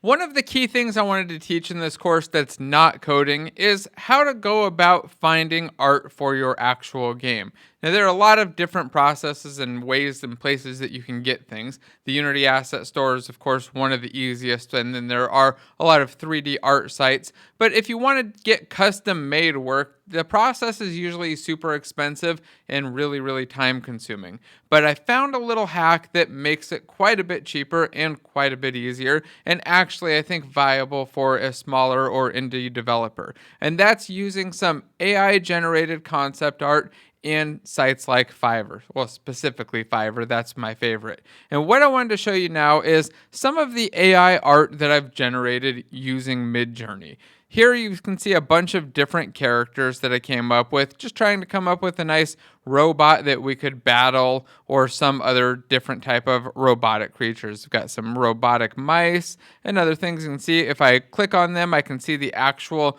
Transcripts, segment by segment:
One of the key things I wanted to teach in this course that's not coding is how to go about finding art for your actual game. Now, there are a lot of different processes and ways and places that you can get things. The Unity Asset Store is, of course, one of the easiest, and then there are a lot of 3D art sites. But if you want to get custom made work, the process is usually super expensive and really, really time consuming. But I found a little hack that makes it quite a bit cheaper and quite a bit easier, and actually, I think, viable for a smaller or indie developer. And that's using some AI generated concept art in sites like Fiverr. Well, specifically Fiverr, that's my favorite. And what I wanted to show you now is some of the AI art that I've generated using Midjourney. Here you can see a bunch of different characters that I came up with, just trying to come up with a nice robot that we could battle or some other different type of robotic creatures. We've got some robotic mice and other things. You can see if I click on them, I can see the actual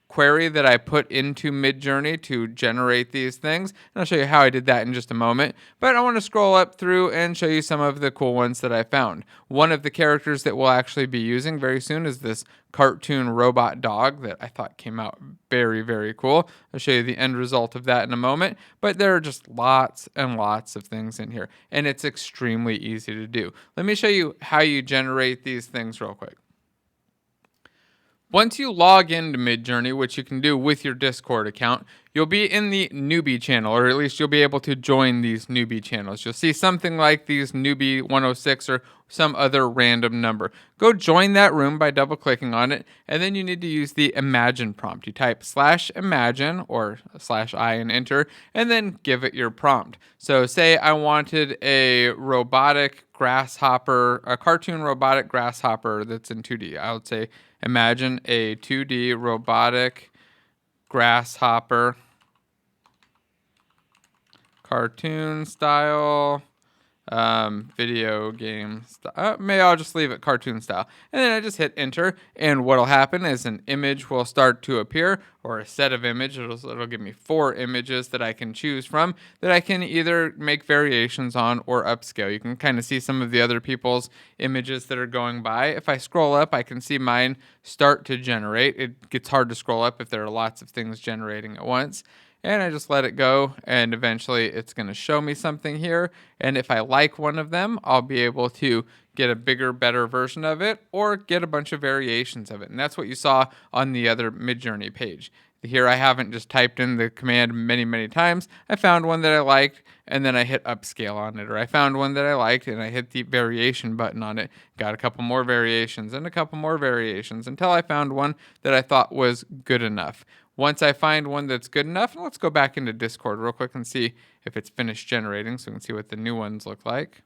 query that I put into Midjourney to generate these things. And I'll show you how I did that in just a moment. But I want to scroll up through and show you some of the cool ones that I found. One of the characters that we'll actually be using very soon is this cartoon robot dog that I thought came out very, very cool. I'll show you the end result of that in a moment. But there are just lots and lots of things in here. And it's extremely easy to do. Let me show you how you generate these things real quick. Once you log into Midjourney, which you can do with your Discord account, you'll be in the newbie channel, or at least you'll be able to join these newbie channels. You'll see something like these newbie 106 or some other random number. Go join that room by double clicking on it, and then you need to use the imagine prompt. You type /imagine or /I and enter, and then give it your prompt. So say I wanted a robotic grasshopper, a cartoon robotic grasshopper that's in 2D. I would say imagine a 2D robotic grasshopper, cartoon style, video game style. Maybe I'll just leave it cartoon style. And then I just hit enter, and what'll happen is an image will start to appear, or a set of images. It'll give me 4 images that I can choose from that I can either make variations on or upscale. You can kind of see some of the other people's images that are going by. If I scroll up, I can see mine start to generate. It gets hard to scroll up if there are lots of things generating at once. And I just let it go, and eventually it's going to show me something here. And if I like one of them, I'll be able to get a bigger, better version of it, or get a bunch of variations of it. And that's what you saw on the other Midjourney page. Here I haven't just typed in the command many, many times. I found one that I liked, and then I hit upscale on it. Or I found one that I liked, and I hit the variation button on it. Got a couple more variations and a couple more variations until I found one that I thought was good enough. Once I find one that's good enough, let's go back into Discord real quick and see if it's finished generating so we can see what the new ones look like.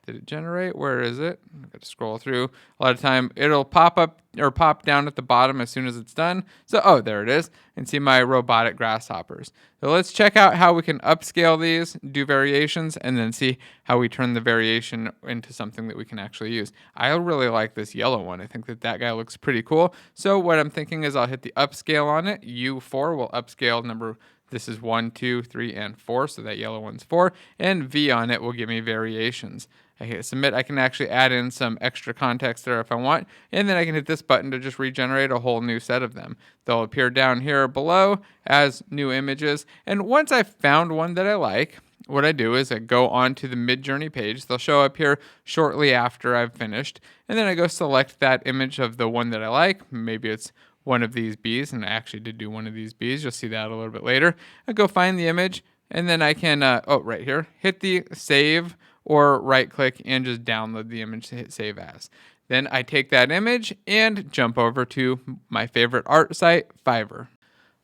Did it generate? Where is it? I've got to scroll through. A lot of time it'll pop up or pop down at the bottom as soon as it's done. So, oh, there it is. And see my robotic grasshoppers. So let's check out how we can upscale these, do variations, and then see how we turn the variation into something that we can actually use. I really like this yellow one. I think that that guy looks pretty cool. So what I'm thinking is I'll hit the upscale on it. U4 will upscale number. This is 1, 2, 3, and 4. So that yellow one's 4. And V on it will give me variations. I hit submit. I can actually add in some extra context there if I want. And then I can hit this button to just regenerate a whole new set of them. They'll appear down here below as new images. And once I've found one that I like, what I do is I go onto the Midjourney page. They'll show up here shortly after I've finished. And then I go select that image of the one that I like. Maybe it's one of these bees, and I actually did do one of these bees. You'll see that a little bit later. I go find the image, and then I can, right here, hit the save or right click and just download the image to hit save as. Then I take that image and jump over to my favorite art site, Fiverr.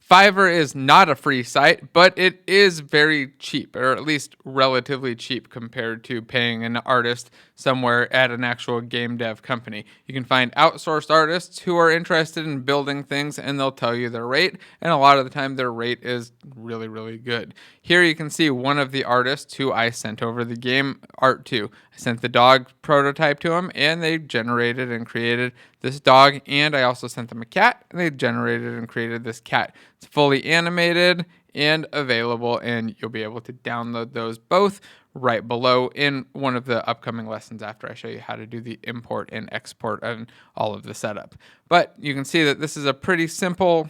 Fiverr is not a free site, but it is very cheap, or at least relatively cheap compared to paying an artist somewhere at an actual game dev company. You can find outsourced artists who are interested in building things, and they'll tell you their rate, and a lot of the time their rate is really, really good. Here you can see one of the artists who I sent over the game art to. I sent the dog prototype to him, and they generated and created this dog, and I also sent them a cat, and they generated and created this cat. It's fully animated, and available, and you'll be able to download those both right below in one of the upcoming lessons after I show you how to do the import and export and all of the setup. But you can see that this is a pretty simple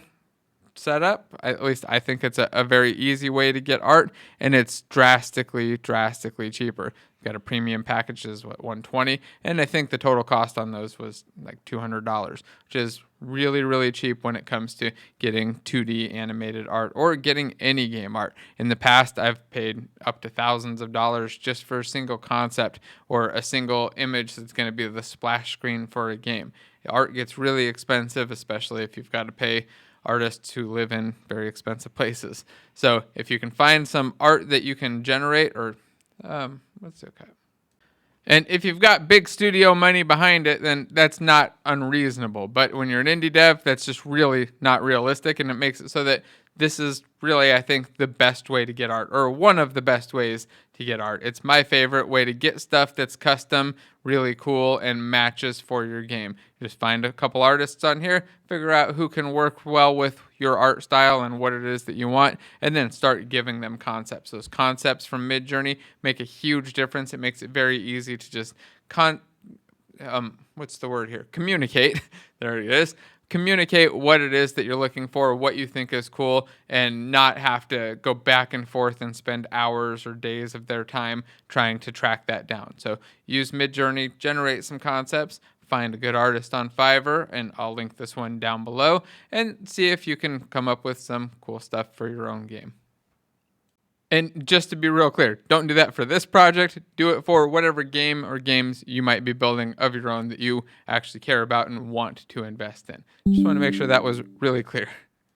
setup. At least I think it's a very easy way to get art, and it's drastically cheaper. You've got a premium package is what, $120, and I think the total cost on those was like $200, which is really cheap when it comes to getting 2D animated art or getting any game art. In the past, I've paid up to thousands of dollars just for a single concept or a single image that's going to be the splash screen for a game. Art gets really expensive, especially if you've got to pay artists who live in very expensive places. So if you can find some art that you can generate, or let's see, okay. And if you've got big studio money behind it, then that's not unreasonable. But when you're an indie dev, that's just really not realistic, and it makes it so that this is really, I think, the best way to get art, or one of the best ways to get art. It's my favorite way to get stuff that's custom, really cool, and matches for your game. You just find a couple artists on here, figure out who can work well with your art style and what it is that you want, and then start giving them concepts. Those concepts from Midjourney make a huge difference. It makes it very easy to just communicate. There it is. Communicate what it is that you're looking for, what you think is cool, and not have to go back and forth and spend hours or days of their time trying to track that down. So use Midjourney, generate some concepts, find a good artist on Fiverr, and I'll link this one down below, and see if you can come up with some cool stuff for your own game. And just to be real clear, don't do that for this project. Do it for whatever game or games you might be building of your own that you actually care about and want to invest in. Just want to make sure that was really clear.